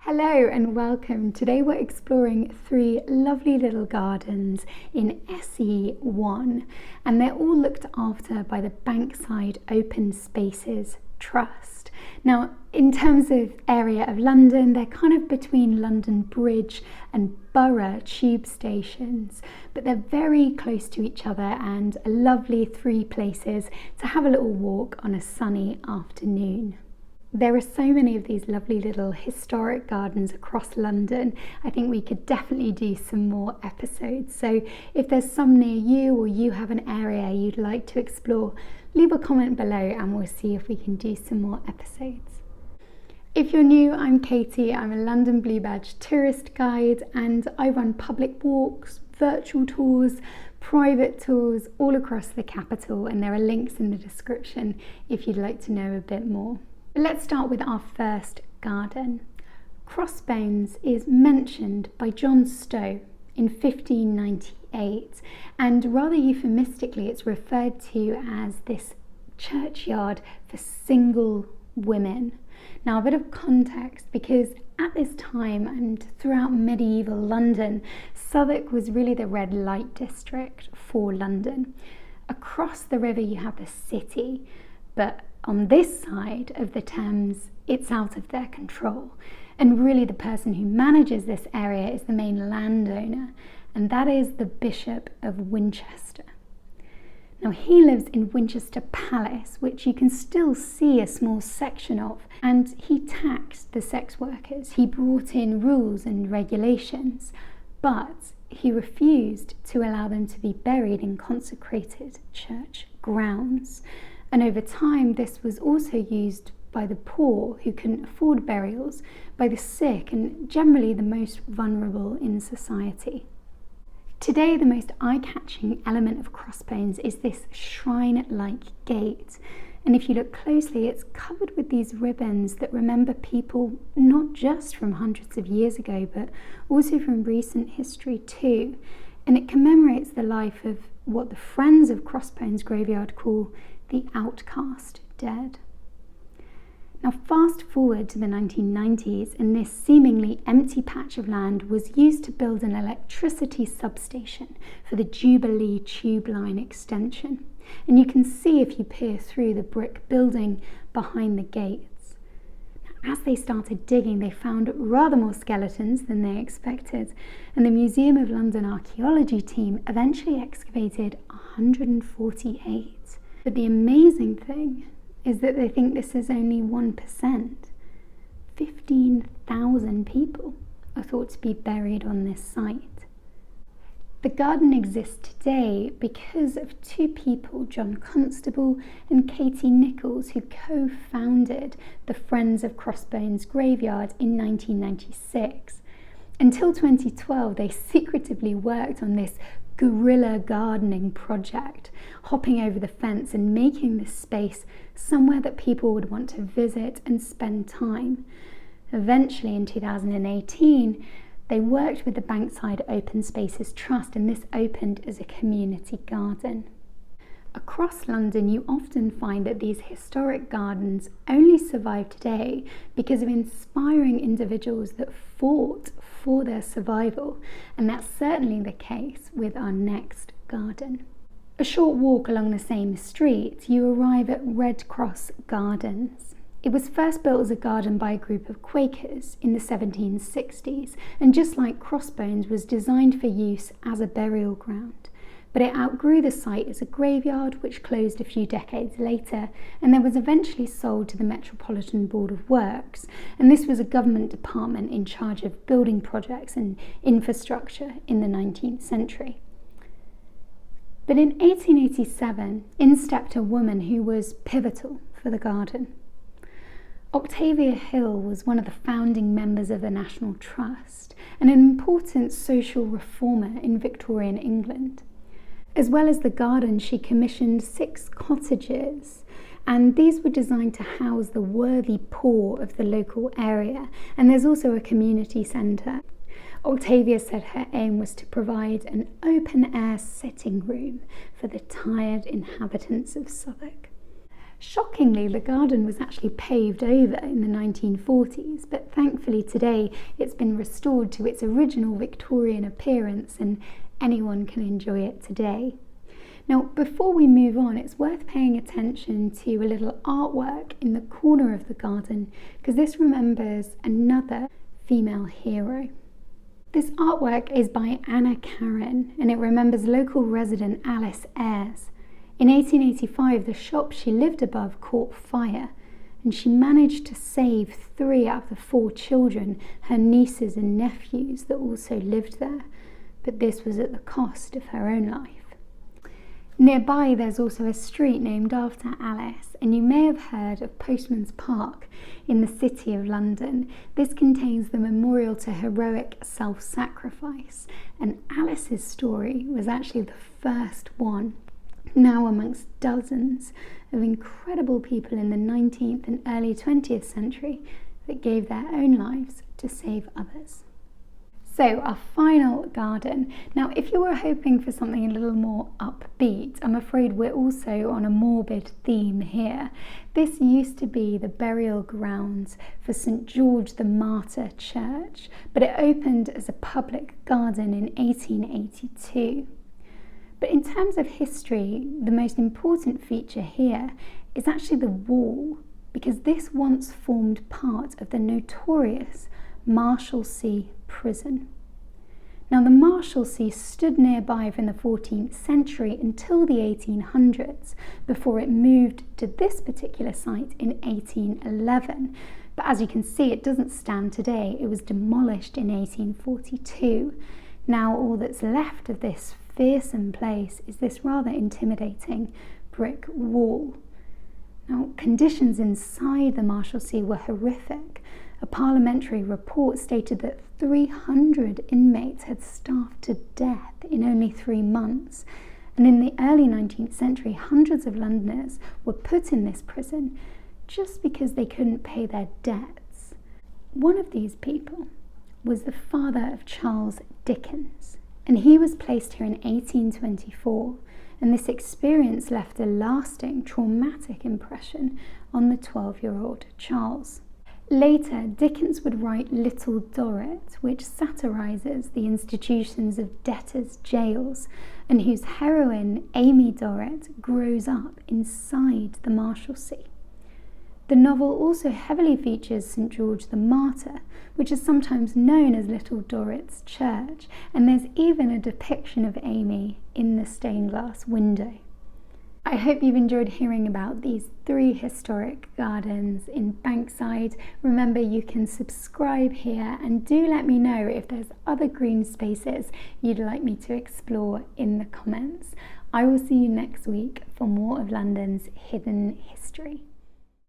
Hello and welcome. Today we're exploring three lovely little gardens in SE1 and they're all looked after by the Bankside Open Spaces Trust. Now, in terms of area of London, they're kind of between London Bridge and Borough tube stations, but they're very close to each other and a lovely three places to have a little walk on a sunny afternoon. There are so many of these lovely little historic gardens across London. I think we could definitely do some more episodes. So if there's some near you or you have an area you'd like to explore, leave a comment below and we'll see if we can do some more episodes. If you're new, I'm Katie. I'm a London Blue Badge tourist guide and I run public walks, virtual tours, private tours all across the capital, and there are links in the description if you'd like to know a bit more. Let's start with our first garden. Crossbones is mentioned by John Stowe in 1598, and rather euphemistically it's referred to as this churchyard for single women. Now, a bit of context, because at this time and throughout medieval London, Southwark was really the red light district for London. Across the river you have the city, but on this side of the Thames, it's out of their control. And really the person who manages this area is the main landowner, and that is the Bishop of Winchester. Now, he lives in Winchester Palace, which you can still see a small section of, and he taxed the sex workers. He brought in rules and regulations, but he refused to allow them to be buried in consecrated church grounds. And over time, this was also used by the poor who couldn't afford burials, by the sick, and generally the most vulnerable in society. Today, the most eye-catching element of Crossbones is this shrine-like gate. And if you look closely, it's covered with these ribbons that remember people not just from hundreds of years ago, but also from recent history too. And it commemorates the life of what the Friends of Crossbones Graveyard call the outcast dead. Now, fast forward to the 1990s, and this seemingly empty patch of land was used to build an electricity substation for the Jubilee tube line extension. And you can see if you peer through the brick building behind the gates. Now, as they started digging, they found rather more skeletons than they expected, and the Museum of London archaeology team eventually excavated 148. But the amazing thing is that they think this is only 1%. 15,000 people are thought to be buried on this site. The garden exists today because of two people, John Constable and Katie Nichols, who co-founded the Friends of Crossbones Graveyard in 1996. Until 2012, they secretively worked on this guerrilla gardening project, hopping over the fence and making this space somewhere that people would want to visit and spend time. Eventually, in 2018, they worked with the Bankside Open Spaces Trust, and this opened as a community garden. Across London, you often find that these historic gardens only survive today because of inspiring individuals that fought for their survival, and that's certainly the case with our next garden. A short walk along the same street, you arrive at Redcross Gardens. It was first built as a garden by a group of Quakers in the 1760s, and just like Crossbones, was designed for use as a burial ground. But it outgrew the site as a graveyard, which closed a few decades later, and then was eventually sold to the Metropolitan Board of Works, and this was a government department in charge of building projects and infrastructure in the 19th century. But in 1887, in stepped a woman who was pivotal for the garden. Octavia Hill was one of the founding members of the National Trust and an important social reformer in Victorian England. As well as the garden, she commissioned 6 cottages, and these were designed to house the worthy poor of the local area, and there's also a community centre. Octavia said her aim was to provide an open-air sitting room for the tired inhabitants of Southwark. Shockingly, the garden was actually paved over in the 1940s, but thankfully today it's been restored to its original Victorian appearance and anyone can enjoy it today. Now, before we move on, it's worth paying attention to a little artwork in the corner of the garden because this remembers another female hero. This artwork is by Anna Karen and it remembers local resident Alice Ayers. In 1885, the shop she lived above caught fire and she managed to save 3 out of the 4 children, her nieces and nephews that also lived there, but this was at the cost of her own life. Nearby there's also a street named after Alice, and you may have heard of Postman's Park in the City of London. This contains the memorial to heroic self-sacrifice, and Alice's story was actually the first one, now amongst dozens of incredible people in the 19th and early 20th century that gave their own lives to save others. So our final garden. Now, if you were hoping for something a little more upbeat, I'm afraid we're also on a morbid theme here. This used to be the burial grounds for St. George the Martyr Church, but it opened as a public garden in 1882. But in terms of history, the most important feature here is actually the wall, because this once formed part of the notorious Marshalsea prison. Now, the Marshalsea stood nearby from the 14th century until the 1800s before it moved to this particular site in 1811. But as you can see, it doesn't stand today. It was demolished in 1842. Now all that's left of this fearsome place is this rather intimidating brick wall. Now, conditions inside the Marshalsea were horrific. A parliamentary report stated that 300 inmates had starved to death in only 3 months. And in the early 19th century, hundreds of Londoners were put in this prison just because they couldn't pay their debts. One of these people was the father of Charles Dickens, and he was placed here in 1824. And this experience left a lasting traumatic impression on the 12-year-old Charles. Later, Dickens would write Little Dorrit, which satirises the institutions of debtors' jails, and whose heroine, Amy Dorrit, grows up inside the Marshalsea. The novel also heavily features St. George the Martyr, which is sometimes known as Little Dorrit's church, and there's even a depiction of Amy in the stained glass window. I hope you've enjoyed hearing about these 3 historic gardens in Bankside. Remember, you can subscribe here and do let me know if there's other green spaces you'd like me to explore in the comments. I will see you next week for more of London's hidden history.